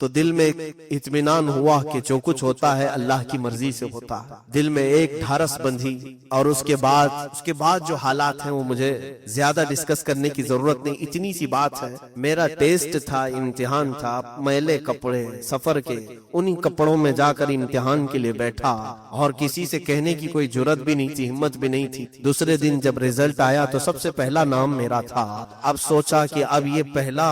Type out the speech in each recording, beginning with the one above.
تو دل میں اطمینان ہوا کہ جو کچھ ہوتا ہے اللہ کی مرضی سے ہوتا ہے. دل میں ایک ڈھارس بندھی. اور اس کے بعد جو حالات ہیں وہ مجھے زیادہ ڈسکس کرنے کی ضرورت نہیں. اتنی سی بات ہے, میرا ٹیسٹ تھا, امتحان تھا, میلے کپڑے سفر کے, انہی کپڑوں میں جا کر امتحان کے لیے بیٹھا اور کسی سے کہنے کی کوئی جرت بھی نہیں تھی, ہمت بھی نہیں تھی. دوسرے دن جب رزلٹ آیا تو سب سے پہلا نام میرا تھا. اب سوچا کہ اب یہ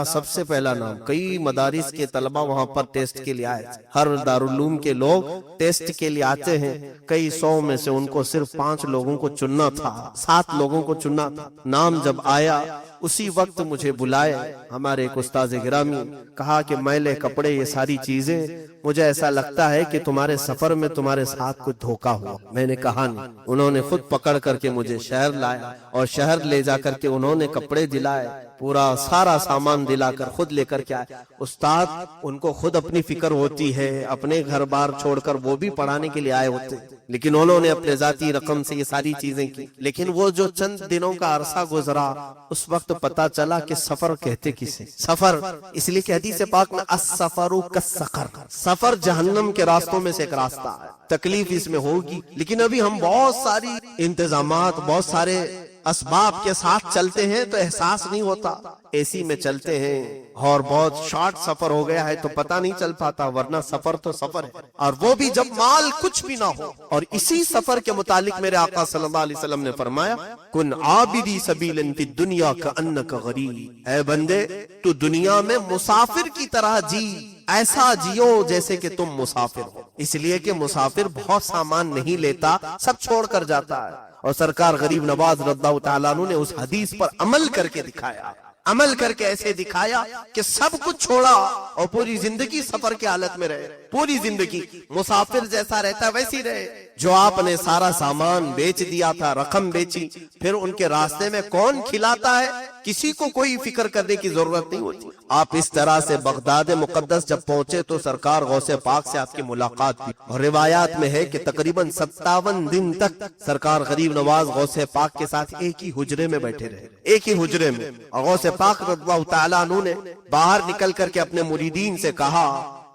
سب سے پہلا نام. کئی مدارس کے طلبہ وہاں پر ٹیسٹ کے لیے آئے. ہر دارالعلوم کے لوگ ٹیسٹ کے لیے آتے ہیں. کئی 100 میں سے ان کو صرف 5 لوگوں کو چننا تھا, 7 لوگوں کو چننا تھا. نام جب آیا اسی وقت مجھے بلائے ہمارے ایک استاذ گرامی, کہا کہ میلے کپڑے یہ ساری چیزیں, مجھے ایسا لگتا ہے کہ تمہارے سفر میں تمہارے ساتھ کچھ دھوکا ہوا. میں نے کہا نہیں. انہوں نے خود پکڑ کر کے مجھے شہر لایا اور شہر لے جا کر کے انہوں نے کپڑے دلائے, پورا سارا سامان دلا کر خود لے کر کے آئے. استاد ان کو خود اپنی فکر ہوتی ہے, اپنے گھر بار چھوڑ کر وہ بھی پڑھانے کے لیے آئے ہوتے, لیکن انہوں نے اپنے ذاتی رقم سے یہ ساری چیزیں کی. لیکن وہ جو چند دنوں کا عرصہ گزرا اس وقت پتا چلا کہ سفر کہتے کسے. سفر اس لیے کہ حدیث پاک میں السفر کالسقر, سفر جہنم کے راستوں میں سے ایک راستہ ہے. تکلیف اس میں ہوگی, لیکن ابھی ہم بہت ساری انتظامات, بہت سارے اسباب کے ساتھ چلتے ہیں تو احساس نہیں ہوتا. اے سی میں چلتے ہیں اور بہت شارٹ سفر ہو گیا ہے تو پتہ نہیں چل پاتا, ورنہ سفر تو سفر ہے, اور وہ بھی جب مال کچھ بھی نہ ہو. اور اسی سفر کے متعلق میرے آقا صلی اللہ علیہ وسلم نے فرمایا, کن عابدی سبیلا فی الدنیا کانک غریب. اے بندے تو دنیا میں مسافر کی طرح جی, ایسا جیو جیسے کہ تم مسافر ہو. اس لیے کہ مسافر بہت سامان نہیں لیتا, سب چھوڑ کر جاتا ہے. اور سرکار غریب نواز رضی اللہ تعالیٰ عنہ نے اس حدیث پر عمل کر کے دکھایا, عمل کر کے ایسے دکھایا کہ سب کچھ چھوڑا اور پوری زندگی سفر کی حالت میں رہے. پوری زندگی مسافر جیسا رہتا ہے ویسی رہے. جو آپ نے سارا سامان بیچ دیا تھا, رقم بیچی, پھر ان کے راستے میں کون کھلاتا ہے, کسی کو کوئی فکر کرنے کی ضرورت نہیں ہوتی. آپ اس طرح سے بغداد مقدس جب پہنچے تو سرکار غوث پاک سے آپ کی ملاقات ہوئی, اور روایات میں ہے کہ تقریباً 57 دن تک سرکار غریب نواز غوث پاک کے ساتھ ایک ہی حجرے میں بیٹھے رہے, ایک ہی حجرے میں. اور غوث پاک رضی اللہ تعالیٰ عنہ نے باہر نکل کر کے اپنے مریدین سے کہا,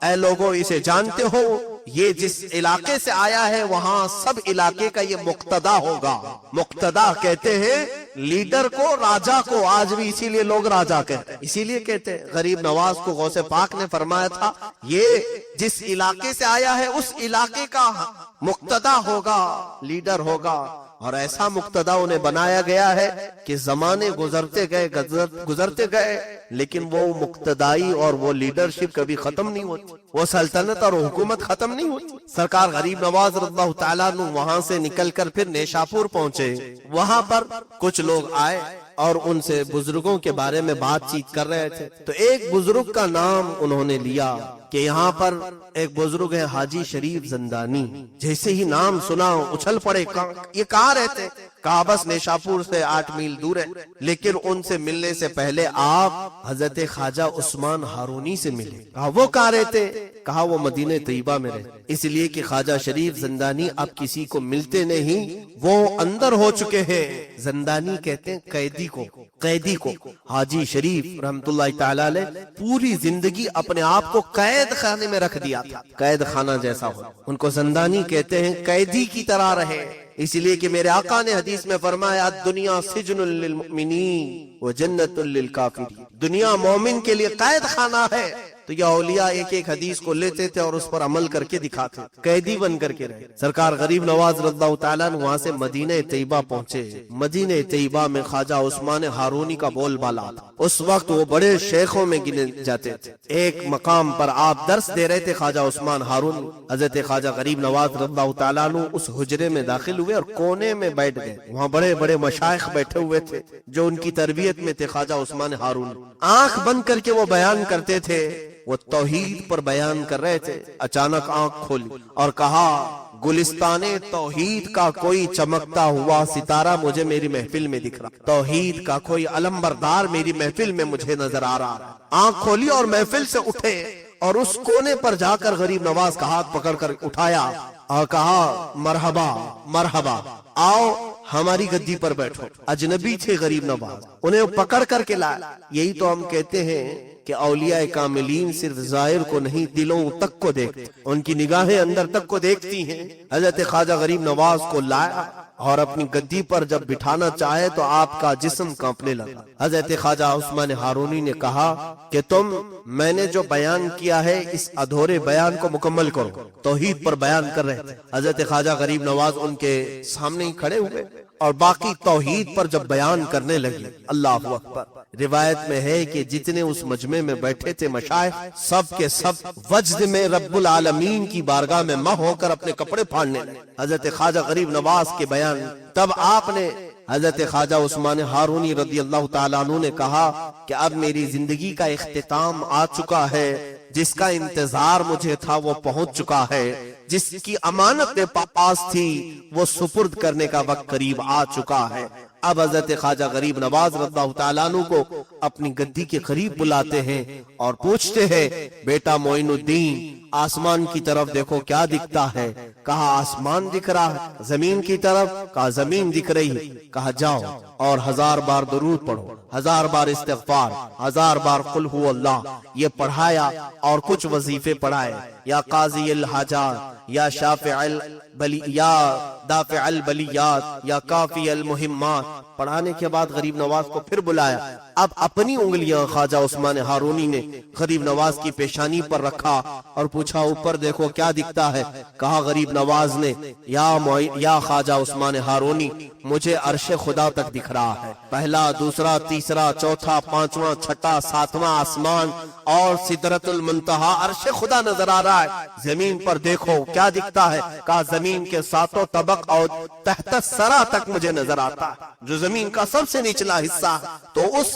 اے لوگوں اسے جانتے ہو, یہ جس علاقے سے آیا ہے وہاں سب علاقے کا یہ مقتدا ہوگا. مقتدا کہتے ہیں لیڈر کو, راجا کو. آج بھی اسی لیے لوگ راجا کہتے ہیں, اسی لیے کہتے ہیں. غریب نواز کو غوث پاک نے فرمایا تھا یہ جس علاقے سے آیا ہے اس علاقے کا مقتدا ہوگا, لیڈر ہوگا. اور ایسا مقتدا انہیں بنایا گیا ہے کہ زمانے گزرتے گئے لیکن وہ مقتدائی اور وہ لیڈرشپ کبھی ختم نہیں ہوتی, وہ سلطنت اور حکومت ختم نہیں ہوتی. سرکار غریب نواز رضی اللہ تعالیٰ عنہ وہاں سے نکل کر پھر نیشاپور پہنچے. وہاں پر کچھ لوگ آئے اور ان سے بزرگوں کے بارے میں بات چیت کر رہے تھے. تو ایک بزرگ کا نام انہوں نے لیا کہ یہاں پر ایک بزرگ ہے حاجی شریف زندانی. جیسے ہی نام سنا اچھل پڑے, یہ کہاں رہتے؟ کہا بس نیشاپور سے 8 میل دور ہے. لیکن ان سے ملنے سے پہلے آپ حضرت خواجہ عثمان ہارونی سے ملے. کہا وہ کہاں رہتے؟ کہا وہ مدینہ طیبہ میں رہتے. اس لیے کہ خواجہ شریف زندانی اب کسی کو ملتے نہیں, وہ اندر ہو چکے ہیں. زندانی کہتے ہیں قیدی کو, قیدی کو. حاجی شریف رحمت اللہ تعالی علیہ پوری زندگی اپنے آپ کو قید خانے میں رکھ دیا تھا, قید خانہ جیسا ہو. ان کو زندانی کہتے ہیں, قیدی کی طرح رہے. اس لیے کہ میرے آقا نے حدیث میں فرمایا دنیا سجن للمؤمنین و جنت للکافرین. دنیا مومن کے لیے قید خانہ ہے. تو یہ اولیاء ایک ایک حدیث کو لیتے تھے اور اس پر عمل کر کے دکھاتے, قیدی بن کر کے رہے. سرکار غریب نواز رضی اللہ تعالیٰ نے وہاں سے مدینہ طیبہ پہنچے. مدینہ طیبہ میں خواجہ عثمان ہارونی کا بول بالا تھا. اس وقت وہ بڑے شیخوں میں گنے جاتے تھے. ایک مقام پر آپ درس دے رہے تھے خواجہ عثمان ہارونی. حضرت خواجہ غریب نواز رضی اللہ تعالیٰ عنہ اس حجرے میں داخل ہوئے اور کونے میں بیٹھ گئے. وہاں بڑے بڑے مشائخ بیٹھے ہوئے تھے جو ان کی تربیت میں تھے. خواجہ عثمان ہارونی آنکھ بند کر کے وہ بیان کرتے تھے, وہ توحید پر بیان کر رہے تھے. اچانک آنکھ کھولی اور کہا گلستان توحید کا کوئی چمکتا ہوا ستارہ مجھے میری محفل میں دکھ رہا, توحید کا کوئی علمبردار میری محفل میں مجھے نظر آ رہا. آنکھ کھولی اور محفل سے اٹھے اور اس کونے پر جا کر غریب نواز کا ہاتھ پکڑ کر اٹھایا اور کہا مرحبا مرحبا, آؤ ہماری گدی پر بیٹھو. اجنبی تھے غریب نواز, انہیں پکڑ کر کے لایا. یہی تو ہم کہتے ہیں کہ اولیاء کاملین صرف ظاہر کو نہیں دلوں تک کو دیکھتے, ان کی نگاہیں اندر تک کو دیکھتی ہیں. حضرت خواجہ غریب نواز کو لایا اور اپنی گدی پر جب بٹھانا چاہے تو آپ کا جسم کانپنے لگا. حضرت خواجہ عثمان ہارونی نے کہا کہ میں نے جو بیان کیا ہے اس ادھورے بیان کو مکمل کرو. توحید پر بیان کر رہے تھے. حضرت خواجہ غریب نواز ان کے سامنے ہی کھڑے ہوئے اور باقی توحید پر جب بیان کرنے لگے. اللہ اکبر. روایت میں ہے کہ جتنے اس مجمع میں بیٹھے تھے مشائخ, سب کے سب وجد میں رب العالمین کی بارگاہ میں مہ ہو کر اپنے کپڑے پھاڑنے لگے. حضرت خواجہ غریب نواز کے بیان, تب آپ نے حضرت خواجہ عثمان ہارونی رضی اللہ تعالیٰ عنہ نے کہا کہ اب میری زندگی کا اختتام آ چکا ہے, جس کا انتظار مجھے تھا وہ پہنچ چکا ہے, جس کی امانت میرے پاس تھی وہ سپرد کرنے کا وقت قریب آ چکا ہے. اب حضرت خواجہ غریب نواز رضی اللہ تعالیٰ عنہ کو اپنی گدی کے قریب بلاتے ہیں اور پوچھتے ہیں, بیٹا معین الدین آسمان کی طرف دیکھو کیا دکھتا ہے؟ کہا آسمان دکھ رہا ہے. زمین کی طرف؟ کہا زمین دکھ رہی. کہا جاؤ اور 1000 بار درود پڑھو, 1000 بار استغفار, 1000 بار قل هو اللہ. یہ پڑھایا اور کچھ وظیفے پڑھائے, یا قاضی الحاجات, یا شافع یا دافع البلیات, یا کافی المہمات. پڑھانے کے بعد غریب نواز کو پھر بلایا. اب اپنی انگلیاں خواجہ عثمان ہارونی نے غریب نواز کی پیشانی پر رکھا اور پوچھا اوپر دیکھو کیا دکھتا ہے؟ کہا غریب نواز نے, یا خواجہ عثمان ہارونی مجھے عرش خدا تک دکھ رہا ہے. پہلا, دوسرا, تیسرا, چوتھا, پانچواں, چھٹا, ساتواں آسمان اور سدرۃ المنتہا عرش خدا نظر آ رہا ہے. زمین پر دیکھو کیا دکھتا ہے؟ کہا زمین کے 7 طبق اور تحت الثری تک مجھے نظر آتا ہے, جو زمین کا سب سے نچلا حصہ. تو اس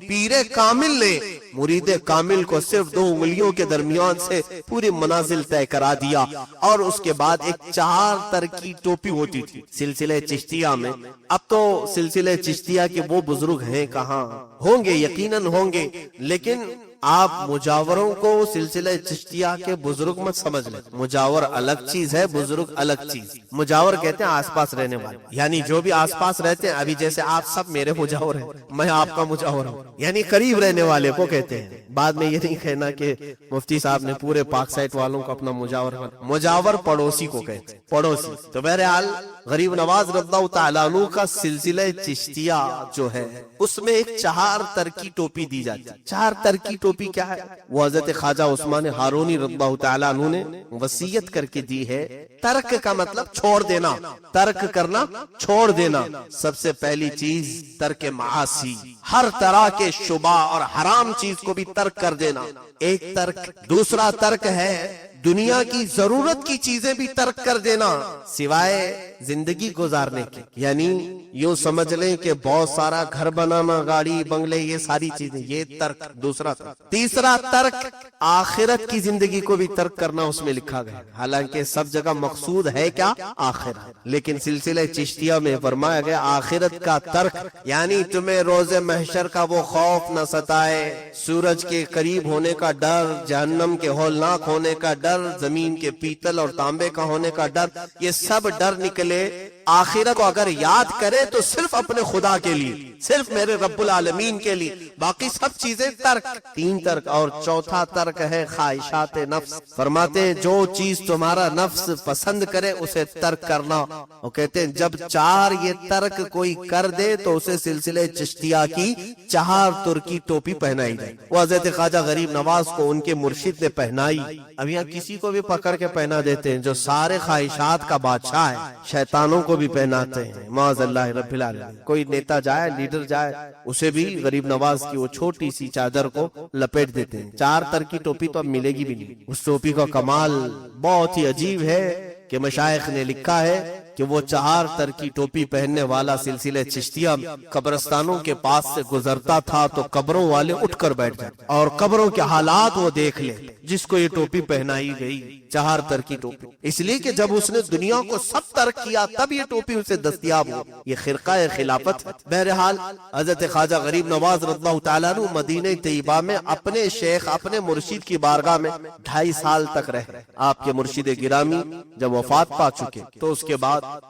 پیر کامل نے مرید کامل کو صرف 2 انگلیوں کے درمیان سے پوری منازل طے کرا دیا. اور اس کے بعد ایک 4 تر کی ٹوپی ہوتی تھی سلسلہ چشتیہ میں. اب تو سلسلہ چشتیہ کے وہ بزرگ ہیں کہاں, ہوں گے یقیناً ہوں گے, لیکن آپ مجاوروں کو سلسلہ چشتیہ کے بزرگ مت سمجھ لیں. مجاور الگ چیز ہے, بزرگ الگ چیز. مجاور کہتے ہیں آس پاس رہنے والے, یعنی جو بھی آس پاس رہتے ہیں. ابھی جیسے آپ سب میرے مجاور ہیں, میں آپ کا مجاور ہوں, یعنی قریب رہنے والے کو کہتے ہیں. بعد میں یہ نہیں کہنا کہ مفتی صاحب نے پورے پاک سائٹ والوں کو اپنا مجاور بنا. مجاور پڑوسی کو کہتے ہیں, پڑوسی. تو بہرحال غریب نواز رضی اللہ تعالیٰ عنہ کا سلسلہ چشتیہ جو ہے اس میں ایک 4 تر کی ٹوپی دی جاتی ہے. 4 تر کی ٹوپی کیا ہے؟ وہ حضرت خواجہ عثمان ہارونی رضی اللہ تعالیٰ عنہ نے وصیت کر کے دی ہے. ترک کا مطلب چھوڑ دینا, ترک کرنا, چھوڑ دینا. سب سے پہلی چیز ترک معاصی, ہر طرح کے شبہ اور حرام چیز کو بھی ترک کر دینا, ایک ترک. دوسرا ترک ہے دنیا کی ضرورت کی چیزیں بھی ترک کر دینا سوائے زندگی گزارنے کے. یعنی یوں سمجھ لیں کہ بہت سارا گھر بنانا, گاڑی بنگلے, یہ ساری چیزیں, یہ ترک. دوسرا ترک. تیسرا ترک آخرت کی زندگی کو بھی ترک کرنا اس میں لکھا گیا. حالانکہ سب جگہ مقصود ہے کیا؟ آخرت. لیکن سلسلہ چشتیہ میں فرمایا گیا آخرت کا ترک, یعنی تمہیں روز محشر کا وہ خوف نہ ستائے, سورج کے قریب ہونے کا ڈر, جہنم کے ہولناک ہونے کا ڈر, زمین کے پیتل اور تانبے کا ہونے کا ڈر, یہ سب ڈر نکلے. آخرت کو اگر یاد کرے تو صرف اپنے خدا کے لیے, صرف میرے رب العالمین کے لیے, باقی سب چیزیں ترک. 3 ترک. اور چوتھا ترک ہے خواہشات نفس. فرماتے ہیں جو چیز تمہارا نفس پسند کرے اسے ترک کرنا. وہ کہتے ہیں جب 4 یہ ترک کوئی کر دے تو اسے سلسلے چشتیہ کی 4 تر کی ٹوپی پہنائی جائے. وہ حضرت خواجہ غریب نواز کو ان کے مرشد نے پہنائی. اب یہاں کسی کو بھی پکڑ کے پہنا دیتے ہیں جو سارے خواہشات کا بادشاہ ہے, شیطانوں کو بھی پہناتے ہیں معاذ اللہ رب العالمین. کوئی نیتا جائے, لیڈر جائے, اسے بھی غریب نواز کی وہ چھوٹی سی چادر کو لپیٹ دیتے ہیں. 4 تر کی ٹوپی تو اب ملے گی بھی نہیں. اس ٹوپی کا کمال بہت ہی عجیب ہے کہ مشائخ نے لکھا ہے کہ وہ 4 تر کی ٹوپی پہننے والا سلسلہ چشتیہ قبرستانوں کے پاس سے گزرتا تھا تو قبروں والے اٹھ کر بیٹھ جاتے اور قبروں کے حالات وہ دیکھ لے جس کو یہ ٹوپی پہنائی گئی, 4 تر کی ٹوپی. اس لیے کہ جب اس نے دنیا کو سب ترک کیا تب یہ ٹوپی اسے دستیاب ہو. یہ خرقہ خلافت ہے. بہرحال حضرت خواجہ غریب نواز رضی اللہ تعالیٰ عنہ مدینہ طیبہ میں اپنے شیخ, اپنے مرشد کی بارگاہ میں 2.5 سال تک رہے. آپ کے مرشد گرامی جب وفات پا چکے تو اس کے بعد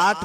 8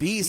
20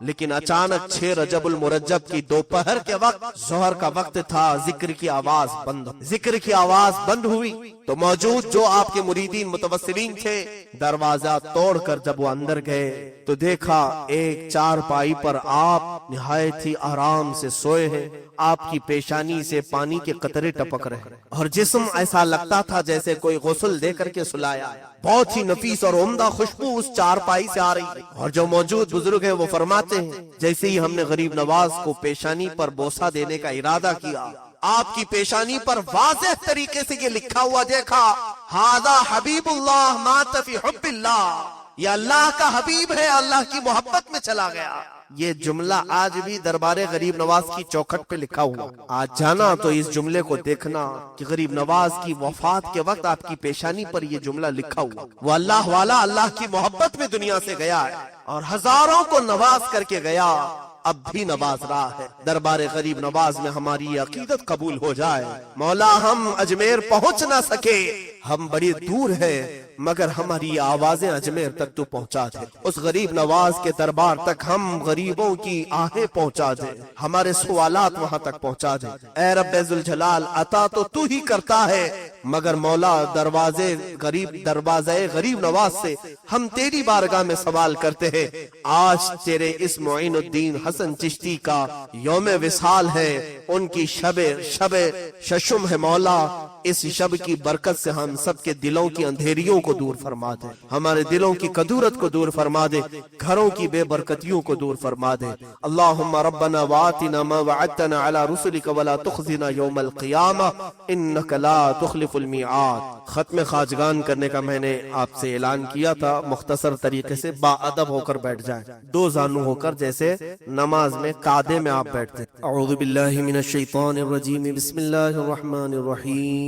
لیکن اچانک 6 رجب المرجب کی دوپہر کے وقت ظہر کا وقت تھا، ذکر کی آواز بند ہوئی تو موجود جو آپ کے مریدین متوسلین تھے دروازہ توڑ کر جب وہ اندر گئے تو دیکھا ایک چارپائی پر آپ نہایت ہی آرام سے سوئے ہیں، آپ کی پیشانی سے پانی کے قطرے ٹپک رہے اور جسم ایسا لگتا تھا جیسے کوئی غسل دے کر کے سلایا، بہت ہی نفیس اور عمدہ خوشبو اس چارپائی سے آ رہی ہے۔ اور جو موجود بزرگ ہیں وہ فرماتے ہیں جیسے ہی ہم نے غریب نواز کو پیشانی پر بوسہ دینے کا ارادہ کیا، آپ کی پیشانی پر واضح طریقے سے یہ لکھا ہوا دیکھا، ھذا حبیب اللہ مات فی حب اللہ، یہ اللہ کا حبیب ہے، اللہ کی محبت میں چلا گیا۔ یہ جملہ آج بھی دربار غریب نواز کی چوکھٹ پہ لکھا ہوا، آج جانا تو اس جملے کو دیکھنا کہ غریب نواز کی وفات کے وقت آپ کی پیشانی پر یہ جملہ لکھا ہوا، وہ اللہ والا اللہ کی محبت میں دنیا سے گیا ہے اور ہزاروں کو نواز کر کے گیا، اب بھی نواز رہا ہے۔ دربار غریب نواز میں ہماری عقیدت قبول ہو جائے۔ مولا ہم اجمیر پہنچ نہ سکے، ہم بڑی دور ہیں، مگر ہماری آوازیں اجمیر تک تو پہنچا دے، اس غریب نواز کے دربار تک ہم غریبوں کی آہیں پہنچا دے، ہمارے سوالات وہاں تک پہنچا دے۔ اے رب ذوالجلال عطا تو ہی کرتا ہے، مگر مولا دروازے غریب نواز سے ہم تیری بارگاہ میں سوال کرتے ہیں۔ آج تیرے اس معین الدین حسن چشتی کا یوم وصال ہے، ان کی شب ششم ہے مولا، اس شب کی برکت سے ہم سب کے دلوں کی اندھیریوں کو دور فرما دے، ہمارے دلوں کی کدورت کو دور فرما دے، گھروں کی بے برکتیوں کو دور فرما دے۔ اللہم ربنا وآتنا ما وعدتنا على رسلك ولا تخزنا یوم القیامہ انک لا تخلف المیعاد۔ ختم خواجگان کرنے کا میں نے آپ سے اعلان کیا تھا، مختصر طریقے سے با ادب ہو کر بیٹھ جائیں، دو زانو ہو کر، جیسے نماز میں قعدے میں آپ بیٹھتے۔ اعوذ باللہ من الشیطان الرجیم، بسم اللہ الرحمن الرحیم۔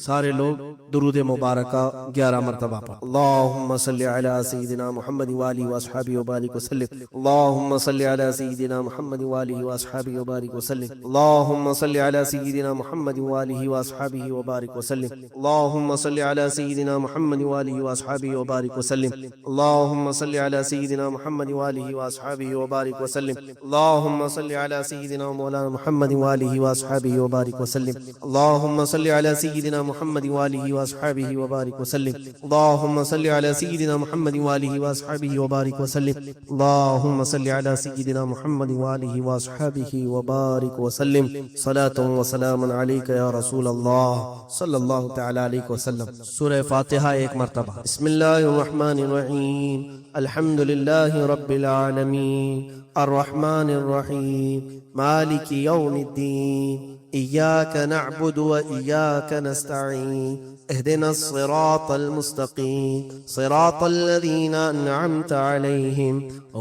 سارے لوگ درود مبارکہ 11 مرتبہ پڑھ۔ اللہم صلی علی سیدنا محمد وآلہ وصحبہ وبارک وسلم، اللہم صلی علی سیدنا محمد وآلہ وصحبہ وبارک وسلم، اللہم صلی علی سیدنا محمد وآلہ وصحبہ وبارک وسلم، اللہم صلی علی سیدنا محمد وآلہ وصحبہ وبارک وسلم، اللہم صلی علی سیدنا محمد وآلہ وصحبہ وبارک وسلم، اللہم صلی علی سیدنا مولانا محمد وآلہ وصحبہ وبارک وسلم، اللہم صلی علی سیدنا محمد وآلہ وصحبہ وبارک وسلم، اللہم صلی علی سیدنا محمد وآلہ وصحبہ وبارک وسلم، اللہم صلی علی سیدنا محمد وآلہ وصحبہ وبارک وسلم، صلاۃ و سلام علیک یا رسول اللہ صلی اللہ تعالی علیہ وسلم۔ سورہ فاتحہ ایک مرتبہ۔ بسم اللہ الرحمن الرحیم، الحمد للہ رب العالمین، الرحمن الرحیم، مالک یوم الدین، إياك نعبد وإياك نستعين، اهدنا الصراط المستقيم، صراط الذين أنعمت عليهم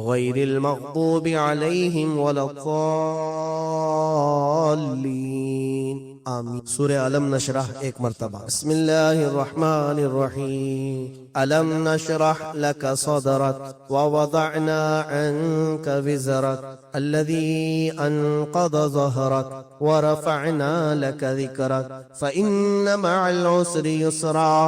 غير المغضوب عليهم ولا الضالين، آمین۔ سورہ علم نشرح ایک مرتبہ۔ بسم اللہ الرحمن الرحیم، ألم نشرح لك صدرك ووضعنا عنك وزرك الذي أنقض ظهرك ورفعنا لك ذكرك فإن مع العسر يسرا،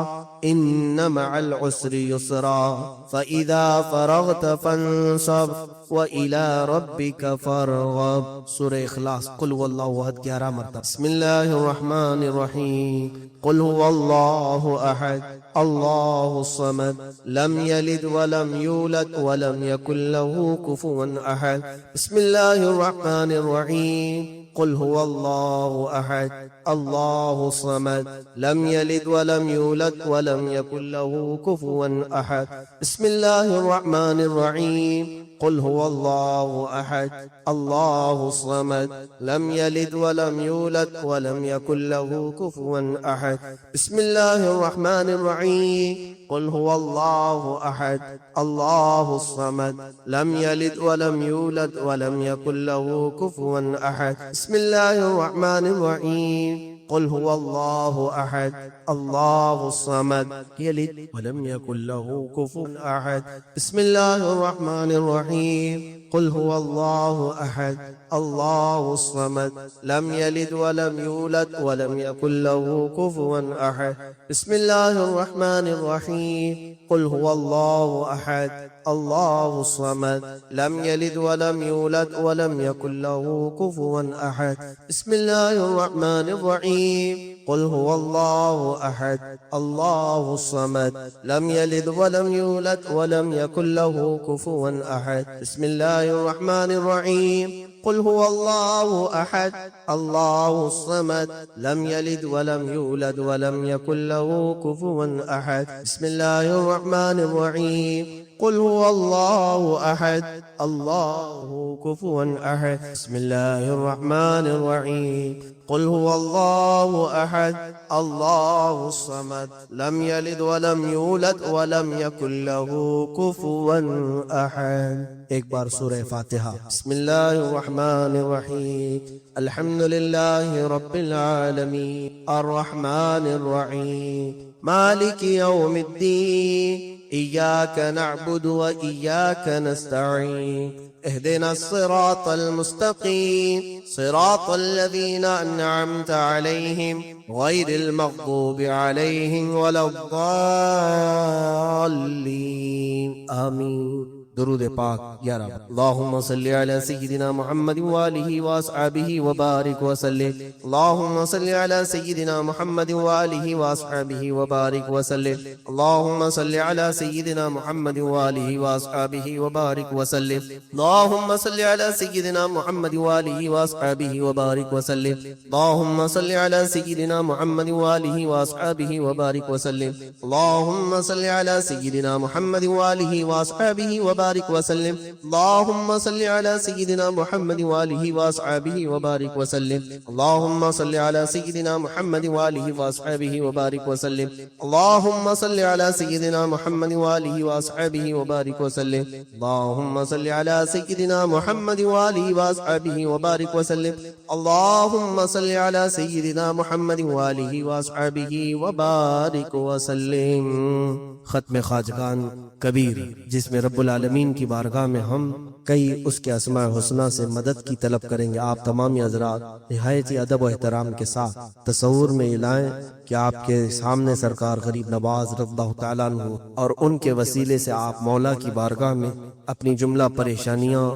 إن مع العسر يسرا، فإذا فرغت فانصب وإلى ربك فارغب۔ سورہ اخلاص، قل هو الله أحد 11 مرتبہ۔ بسم اللہ الرحمن الرحیم، قل هو الله أحد الله الصمد لم يلد ولم يولد ولم يكن له كفوا أحد۔ بسم الله الرحمن الرحيم، قل هو الله أحد الله الصمد لم يلد ولم يولد ولم يكن له كفوا أحد۔ بسم الله الرحمن الرحيم، قل هو الله أحد الله الصمد لم يلد ولم يولد ولم يكن له كفوا أحد۔ بسم الله الرحمن الرحيم، قل هو الله أحد الله الصمد لم يلد ولم يولد ولم يكن له كفوا أحد۔ بسم الله الرحمن الرحيم، قل هو الله أحد الله الصمد يلد ولم يكن له كفوا أحد۔ بسم الله الرحمن الرحيم، قل هو الله أحد الله الصمد لم يلد ولم يولد ولم يكن له كفوا أحد۔ بسم الله الرحمن الرحيم، قل هو الله أحد الله الصمد لم يلد ولم يولد ولم يكن له كفوا أحد. بسم الله الرحمن الرحيم. قل هو الله أحد الله الصمد لم يلد ولم يولد ولم يكن له كفوا أحد. بسم الله الرحمن الرحيم. قل هو الله أحد الله الصمد لم يلد ولم يولد ولم يكن له كفوا أحد. بسم الله الرحمن الرحيم. قل هو الله أحد الله كفوا أحد. بسم الله الرحمن الرحيم. قل هو الله أحد الله الصمد لم يلد ولم يولد ولم يكن له كفوا أحد. ایک بار سورہ فاتحہ. بسم اللہ الرحمن الرحیم. الحمد للہ رب العالمین الرحمن الرحیم مالک یوم الدین إياك نعبد وإياك نستعين اهدنا الصراط المستقيم صراط الذين أنعمت عليهم غير المغضوب عليهم ولا الضالين آمين. درود پاک یا رب. اللهم صل على سيدنا محمد وآله وأصحابه وبارك وسلم. اللهم صل على سيدنا محمد وآله وأصحابه وبارك وسلم. اللهم صل على سيدنا محمد وآله وأصحابه وبارك وسلم. اللهم صل على سيدنا محمد وآله وأصحابه وبارك وسلم. اللهم صل على سيدنا محمد وآله وأصحابه وبارك وسلم. اللهم صل على سيدنا محمد وآله وأصحابه وبارك وسلم. اللهم صل على سيدنا محمد وآله وأصحابه وبارك وسلم. اللهم صل على سيدنا محمد وآله وأصحابه وبارك وسلم. اللهم صل على سيدنا محمد وآله وأصحابه وبارك وسلم. اللهم صل على سيدنا محمد وآله وأصحابه وبارك وسلم. اللهم صل على سيدنا محمد وآله وأصحابه وبارك وسلم. ختم خواجگان کبیر جس میں رب العالمین کی بارگاہ میں ہم کئی اس کے اسماء حسنہ سے مدد کی طلب کریں گے. آپ تمامی حضرات نہایت ہی ادب و احترام کے ساتھ تصور میں لائیں کہ آپ کے سامنے سرکار غریب نواز رضی اللہ تعالیٰ عنہ اور ان کے وسیلے سے آپ مولا کی بارگاہ میں اپنی جملہ پریشانیاں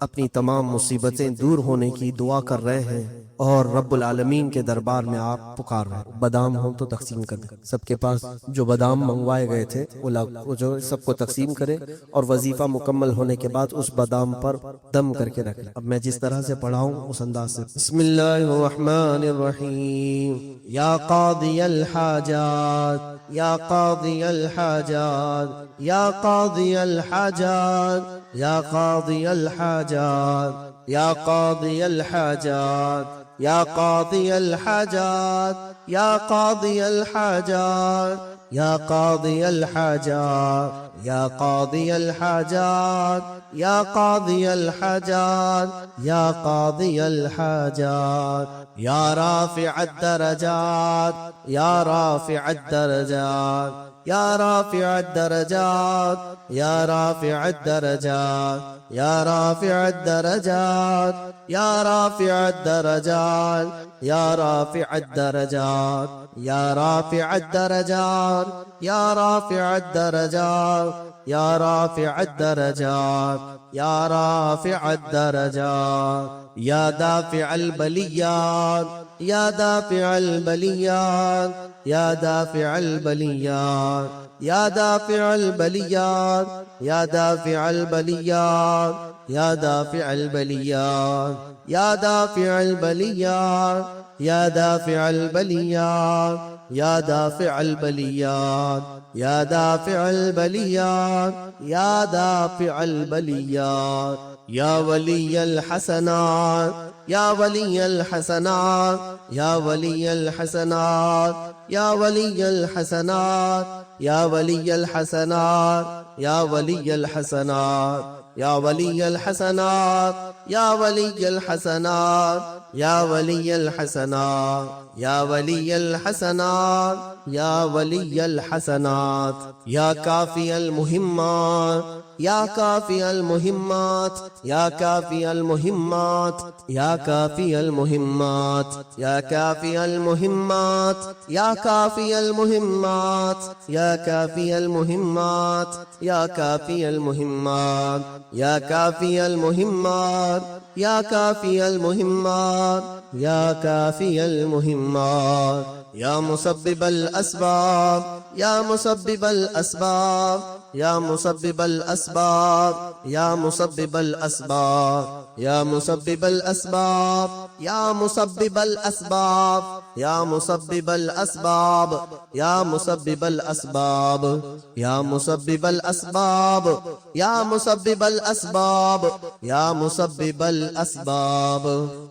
اپنی تمام مصیبتیں دور ہونے کی دعا کر رہے ہیں اور رب العالمین کے دربار میں آپ پکار رہے ہیں. بادام ہوں تو تقسیم کر دیں. سب کے پاس جو بادام منگوائے گئے تھے وہ جو سب کو تقسیم کرے اور وظیفہ مکمل ہونے کے بعد اس بادام پر دم کر کے رکھ لیں. اب میں جس طرح سے پڑھاؤں اس انداز سے. بسم اللہ الرحمن الرحیم. یا قاضی الحاجات یا قاضی الحاجات یا قاضی الحاجات یا قاضی الحاجات یا قاضی الحاجات یا قاضی الحاجات یا قاضی الحاجات یا قاضی الحاجات یا قاضی الحاجات یا قاضی الحاجات یا قاضی الحاجات یا رافع الدرجات یا رافع الدرجات یا رافع الدرجات یا رافع الدرجات یا رافع الدرجات یا رافع الدرجات یا رافع الدرجات یا رافع الدرجات یا رافع الدرجات یا رافع الدرجات یا رافع الدرجات یا دافع البلیات یا دافع البلیات یا دافع البلیات یا دافع البلیات یا دافع البلیات یا دافع البلیات یا دافع البلیات یا دافع البلیات یا دافع البلیات یا دافع البلیات یا دافع البلیات یا ولی الحسنات یا ولی الحسنات یا ولی الحسنات یا ولی الحسنات یا ولی الحسنات یا ولی الحسنات یا ولی الحسنات یا ولی الحسنات یا ولی الحسنات یا ولی الحسنات یا ولی الحسنات یا کافی المہمات یا کافی المہمات یا کافی المہمات یا کافی المہمات یا کافی المہمات یا کافی المہمات یا کافی المہمات یا کافی المہمات یا کافی المہمات یا کافی المہمات یا کافی المہمات یا مسبب الاسباب یا مسبب الاسباب یا مسبب الاسباب یا مسبب الاسباب یا مسبب الاسباب یا مسبب الاسباب یا مسبب الاسباب یا مسبب الاسباب یا مسبب الاسباب یا مسبب الاسباب یا مسبب الاسباب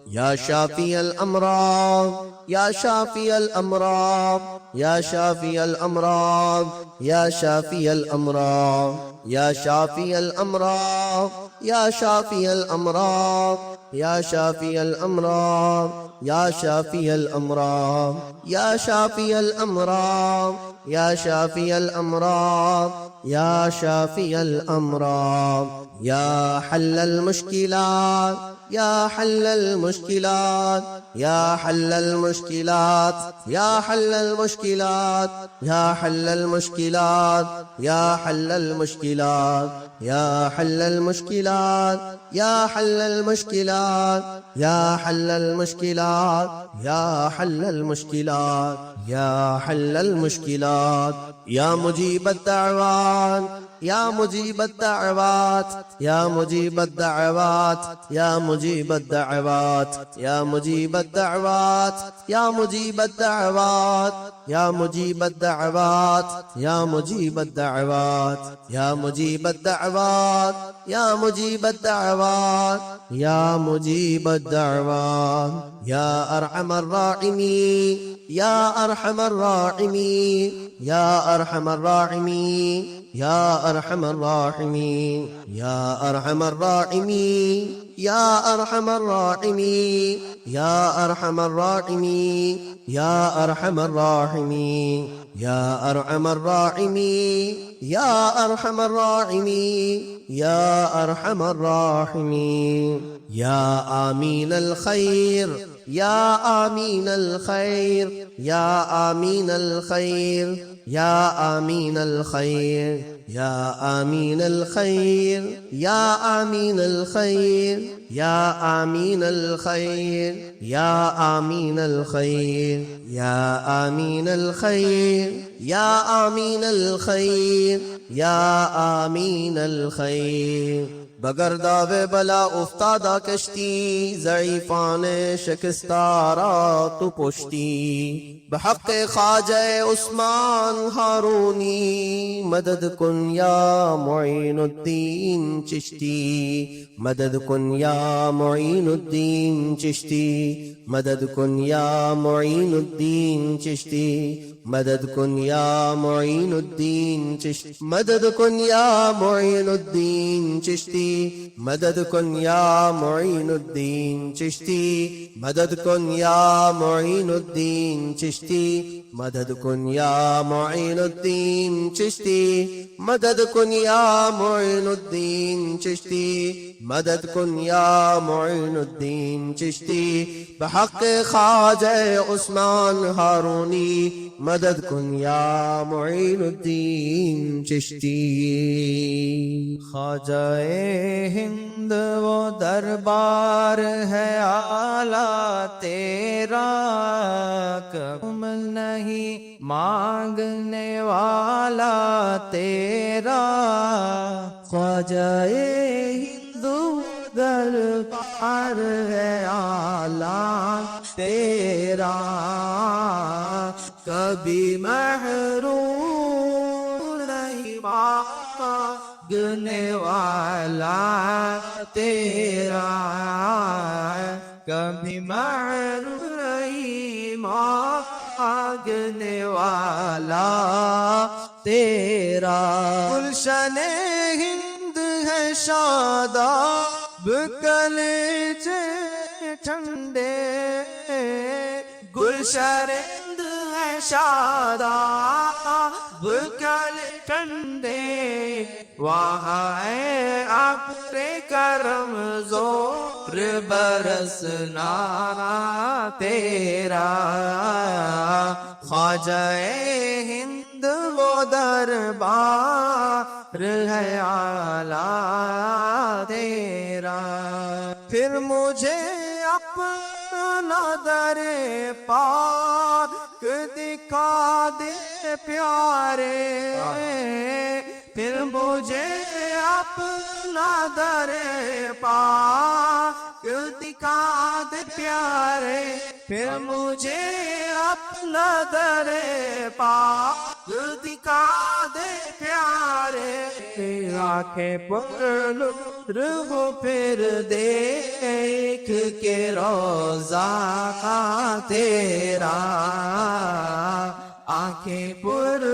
یا شافی الامراض یا شافی الامراض یا شافی الامراض یا شافی الامراض یا شافی الامراض یا شافی الامراض یا شافی الامراض یا شافی الامراض یا شافی الامراض یا شافی الامراض یا شافی الامراض یا حل المشکلات یا حل المشکلات یا حل المشکلات یا حل المشکلات یا حل المشکلات یا حل المشکلات یا حل المشکلات یا حل المشکلات یا حل المشکلات یا حل المشکلات یا حل المشکلات یا مجیب الدعوات یا مجیب الدعوات یا مجیب الدعوات یا مجیب الدعوات یا مجیب الدعوات یا مجیب الدعوات یا مجیب الدعوات یا مجیب الدعوات یا مجیب الدعوات یا مجیب الدعوات یا مجیب الدعوات یا ارحم الراحمین یا ارحم الراحمین یا ارحم الراحمین یا ارحم الراحمین یا ارحم الراحمین یا ارحم الراحمین یا ارحم الراحمین یا ارحم الراحمین یا ارحم الراحمین یا ارحم الراحمین یا ارحم الراحمین یا آمین الخیر یا آمین الخیر یا آمین الخیر یا آمین الخیر یا آمین الخیر یا آمین الخیر یا آمین الخیر یا آمین الخیر یا آمین الخیر یا آمین الخیر یا آمین الخیر بگرداب بلا افتادہ کشتی ضعیفان شکستارا تو پشتی بحق خواجہ عثمان ہارونی مدد کن یا معین الدین چشتی مدد کن یا معین الدین چشتی مدد کن یا معین الدین چشتی مدد کن یا معین الدین چشتی مدد کن یا معین الدین چشتی مدد کن یا معین الدین چشتی مدد کن یا معین الدین چشتی مدد کن یا معین الدین چشتی مدد کن یا معین الدین چشتی مدد کن یا معین الدین چشتی بحق خواجہ عثمان ہارونی مدد کن یا معین الدین چشتی خواجہ ہند وہ دربار ہے اعلیٰ تیرا کم نہیں مانگنے والا تیرا خواجہ ہند دربار ہے اعلیٰ تیرا کبھی محروم نہیں مانگنے والا تیرا کبھی محروم نہیں مانگنے والا تیرا گلشن ہند ہے شاداب کلیجے ٹھنڈے گلشرند ہے شاداب کالے ٹھنڈے وہاں ہے ابر کرم زور برسنا تیرا خواجہ ہند وہ دربار ہے اعلیٰ تیرا پھر مجھے اپنا در پاک دکھا دے پیارے پھر مجھے اپنا در پاک دکھا دے پیارے پھر مجھے اپنا در پاک دکھا دے پیارے آنکھیں پر رہو پھر دیکھ کے روضہ کا تیرا آنکھیں پر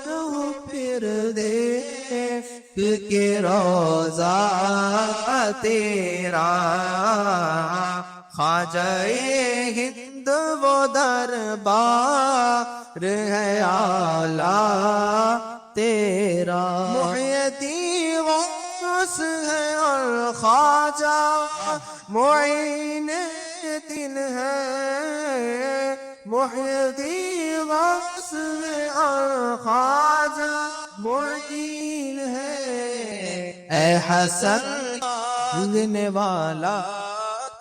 رہو پھر دیکھ کے روضہ تیرا خواجہ ہند وہ دربار ہے اعلیٰ تیرا محی الدین غوث ہے اور خواجہ معین دل ہے محی الدین غوث ہے اور خواجہ معین ہے اے حسن لینے والا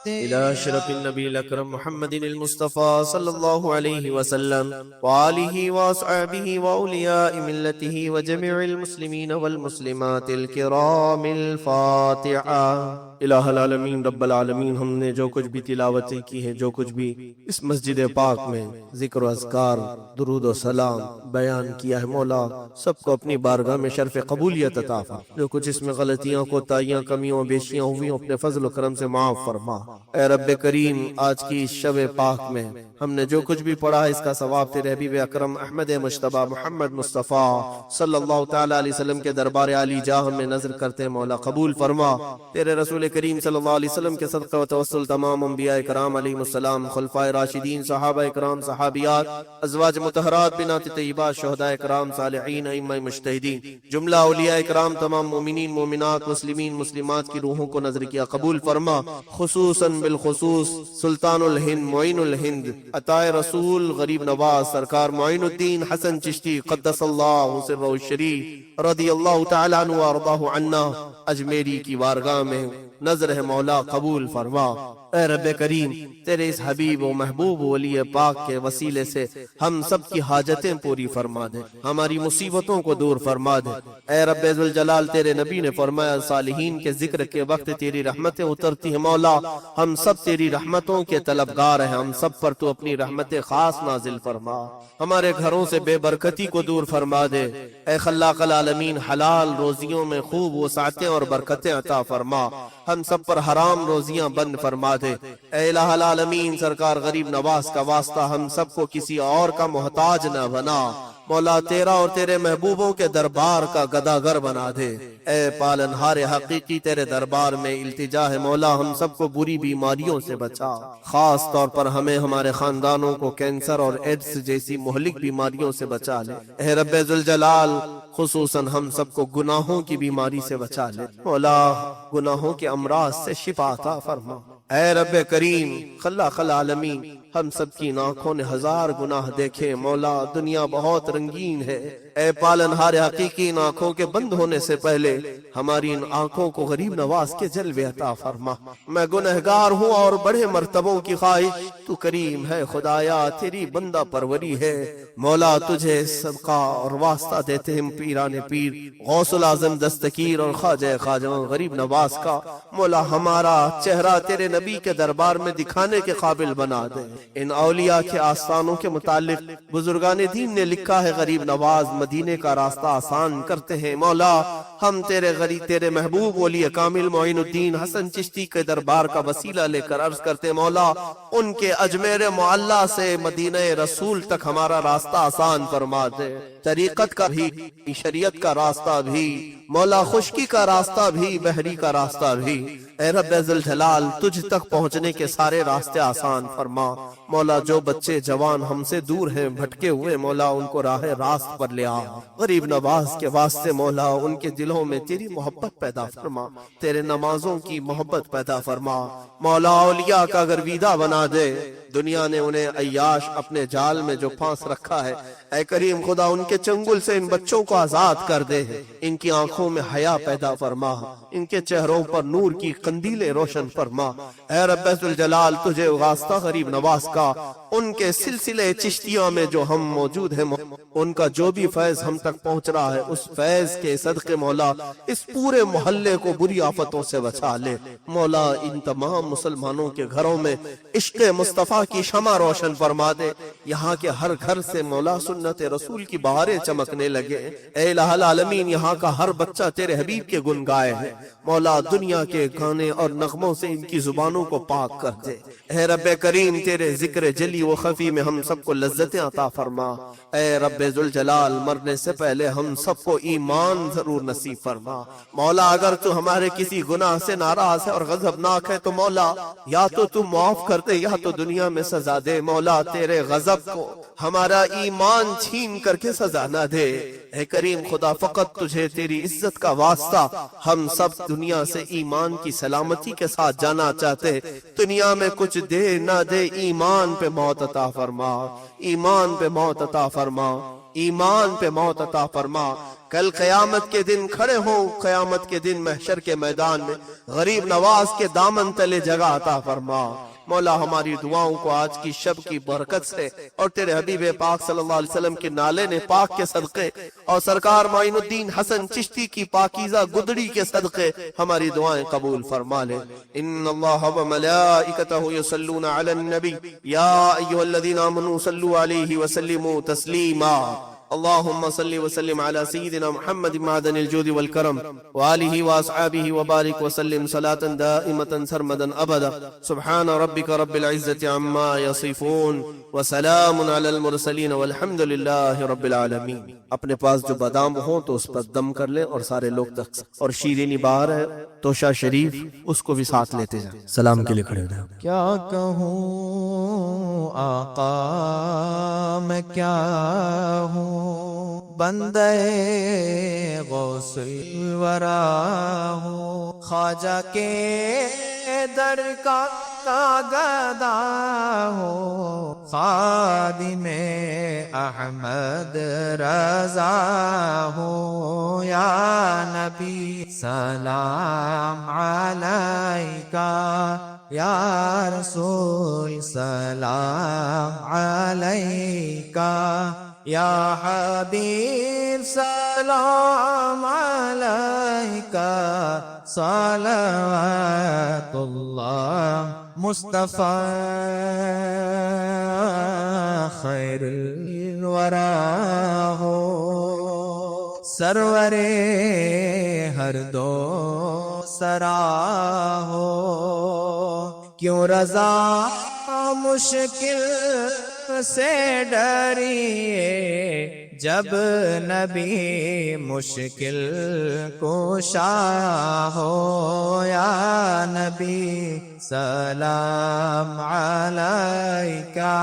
إلى أشرف النبي الأكرم محمد المصطفى صلى الله عليه وسلم وآله وأصحابه وأولياء ملته وجميع المسلمين والمسلمات الكرام الفاتحة الہ العالمین رب العالمین ہم نے جو کچھ بھی تلاوتیں کی ہے جو کچھ بھی اس مسجد پاک میں ذکر و اذکار درود و سلام بیان کیا ہے مولا سب کو اپنی بارگاہ میں شرف قبولیت عطا فرما جو کچھ اس میں غلطیاں کوتاہیاں کمیوں بیشیاں ہوئی اپنے فضل و کرم سے معاف فرما اے رب کریم آج کی اس شب پاک میں ہم نے جو کچھ بھی پڑھا اس کا ثواب تیرے حبیب اکرم احمد مجتبی محمد مصطفیٰ صلی اللہ تعالی علیہ وسلم کے دربار عالی جاہ میں نظر کرتے مولا قبول فرما تیرے رسول کریم صلی اللہ علیہ وسلم کے صدقہ و توسل تمام انبیاء کرام علیہ السلام خلفائے راشدین صحابہ کرام صحابیات ازواج مطہرات بنات طیبات شہداء کرام صالحین ائمہ مجتہدین جملہ اولیاء کرام تمام مومنین مومنات مسلمین مسلمات کی روحوں کو نظر کیا قبول فرما خصوصاً بالخصوص سلطان الہند معین الہند عطائے رسول غریب نواز سرکار معین الدین حسن چشتی قدس اللہ سرہ الشریف رضی اللہ تعالیٰ عنہ وارضاہ عنا اجمیری کی بارگاہ میں نظر ہے مولا قبول فرما اے رب کریم تیرے اس حبیب و محبوب ولی پاک کے وسیلے سے ہم سب کی حاجتیں پوری فرما دے ہماری مصیبتوں کو دور فرما دے اے رب ذوالجلال تیرے نبی نے فرمایا صالحین کے ذکر کے وقت تیری رحمتیں اترتی ہیں مولا ہم سب تیری رحمتوں کے طلبگار ہیں ہم سب پر تو اپنی رحمت خاص نازل فرما ہمارے گھروں سے بے برکتی کو دور فرما دے اے خلاق العالمین حلال روزیوں میں خوب وسعتیں اور برکتیں عطا فرما ہم سب پر حرام روزیاں بند فرما دے اے الہ العالمین سرکار غریب نواز کا واسطہ ہم سب کو کسی اور کا محتاج نہ بنا مولا تیرا اور تیرے محبوبوں کے دربار کا گداگر بنا دے اے پالنہار حقیقی تیرے دربار میں التجا ہے مولا ہم سب کو بری بیماریوں سے بچا خاص طور پر ہمیں ہمارے خاندانوں کو کینسر اور ایڈز جیسی مہلک بیماریوں سے بچا لے اے رب ذوالجلال خصوصاً ہم سب کو گناہوں کی بیماری سے بچا لے مولا گناہوں کے امراض سے شفا عطا فرما اے رب کریم خلاق العالمین ہم سب کی آنکھوں نے ہزار گناہ دیکھے مولا دنیا بہت رنگین ہے اے پالنہار حقیقی ان آنکھوں کے بند ہونے سے پہلے ہماری ان آنکھوں کو غریب نواز کے جلوے عطا فرما میں گنہگار ہوں اور بڑے مرتبوں کی خواہش تو کریم ہے خدایا تیری بندہ پروری ہے مولا تجھے صدقہ اور واسطہ دیتے ہیں پیران پیر غوث العظم دستگیر اور خواجہ خواجہ غریب نواز کا مولا ہمارا چہرہ تیرے نبی کے دربار میں دکھانے کے قابل بنا دے ان اولیاء کے آستانوں کے متعلق بزرگان دین نے لکھا ہے غریب نواز مدینے کا راستہ آسان کرتے ہیں مولا ہم تیرے محبوب ولی کامل معین الدین حسن چشتی کے دربار کا وسیلہ لے کر عرض کرتے مولا ان کے اجمیر معلا سے مدینہ رسول تک ہمارا راستہ آسان فرما دے، طریقت کا بھی، شریعت کا راستہ بھی، مولا خشکی کا راستہ بھی، بحری کا راستہ بھی، اے رب ذوالجلال تجھ تک پہنچنے کے سارے راستے آسان فرما۔ مولا جو بچے جوان ہم سے دور ہیں بھٹکے ہوئے مولا ان کو راہ راست پر لے آ، غریب نواز کے واسطے مولا ان کے دلوں میں تیری محبت پیدا فرما، تیرے نمازوں کی محبت پیدا فرما، مولا اولیاء کا گرویدہ بنا دے، دنیا نے انہیں عیاش اپنے جال میں جو پھانس رکھا ہے، اے کریم خدا ان کے چنگل سے ان بچوں کو آزاد کر دے، ان کی آنکھوں میں حیا پیدا فرما، ان کے چہروں پر نور کی قندیلیں روشن فرما، اے رب ذوالجلال تجھے واسطہ غریب نواز کا ان کے سلسلے چشتیوں میں جو ہم موجود ہیں ان کا جو بھی فیض ہم تک پہنچ رہا ہے اس فیض کے صدقے مولا اس پورے محلے کو بری آفتوں سے بچا لے، مولا ان تمام مسلمانوں کے گھروں میں عشق مصطفیٰ کی شمع روشن فرما دے، یہاں کے ہر گھر سے مولا سنت رسول کی بہاریں چمکنے لگے، اے الہ العالمین یہاں کا ہر بچہ تیرے حبیب کے گن گائے ہے، مولا دنیا کے گانے اور نغموں سے ان کی زبانوں کو پاک کر دے، اے رب کریم تیرے ذکر جلی و خفی میں ہم سب کو لذتیں عطا فرما، اے رب ذوالجلال مرنے سے پہلے ہم سب کو ایمان ضرور نصیب فرما، مولا اگر تو ہمارے کسی گناہ سے ناراض ہے اور غضبناک ہے تو مولا یا تو معاف کر دے یا تو دنیا میں سزا دے، مولا تیرے غضب کو ہمارا ایمان چھین کر کے سزا نہ دے، اے کریم خدا فقط تجھے تیری عزت کا واسطہ ہم سب دنیا سے ایمان کی سلامتی کے ساتھ جانا چاہتے، دنیا میں کچھ دے نہ دے ایمان پہ موت عطا فرما، ایمان پہ موت عطا فرما، ایمان پہ موت عطا فرما، کل قیامت کے دن کھڑے ہوں، قیامت کے دن محشر کے میدان میں غریب نواز کے دامن تلے جگہ عطا فرما، مولا ہماری دعاؤں کو آج کی شب کی برکت سے اور تیرے حبیب پاک صلی اللہ علیہ وسلم کے نالے نے پاک کے صدقے اور سرکار معین الدین حسن چشتی کی پاکیزہ گدڑی کے صدقے ہماری دعائیں قبول فرما لے۔ ان اللہ و ملائکتہ یصلون علی النبی یا ایھا الذین آمنوا صلوا علیہ وسلموا تسلیما، اللهم صل وسلم على سيدنا محمد معدن الجود والكرم وآله وأصحابه وبارك وسلم صلاة دائمة سرمدا أبدا، سبحان ربك رب العزة عما يصفون وسلام على المرسلين والحمد لله رب العالمين۔ اپنے پاس جو بادام ہوں تو اس پر دم کر لیں اور سارے لوگ تک، اور شیرینی باہر ہے توشہ شریف اس کو بھی ساتھ لیتے جائیں۔ سلام کے لیے کھڑے ہو جائیں۔ کیا کہوں آقا میں کیا ہوں، بندے غوث الورا ہوں، خواجہ کے در کا گدا ہوں، خادم احمد رضا ہوں، یا نبی سلام علیکہ، یا رسول سلام علیکہ، یا حبیب سلام علیکہ، صلوات اللہ مصطفیٰ خیر الورا ہو، سرور ہر دو سرا ہو، کیوں رضا مشکل سے ڈریے، جب نبی مشکل کشا ہو، یا نبی سلام علیکہ،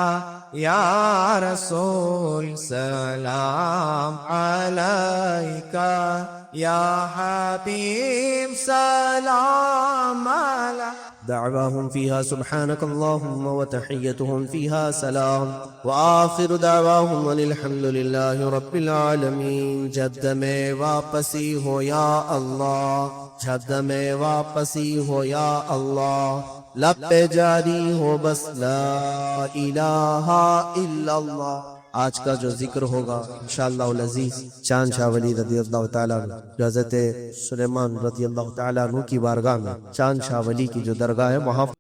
یا رسول سلام علیکہ، یا حبیب سلام علیکہ۔ دعواهم فيها سبحانك اللهم وتحيتهم فيها سلام وآخر دعواهم ان الحمد لله رب العالمين۔ جد میں واپسی ہو یا اللہ، جد میں واپسی ہو یا اللہ، لب پہ جاری ہو بس لا الہ الا اللہ۔ آج کا جو ذکر ہوگا انشاءاللہ العزیز چاند شاہ ولی رضی اللہ تعالیٰ عنہ، جو حضرت سلیمان رضی اللہ تعالیٰ عنہ کی بارگاہ میں چاند شاہ ولی کی جو درگاہ ہے وہاں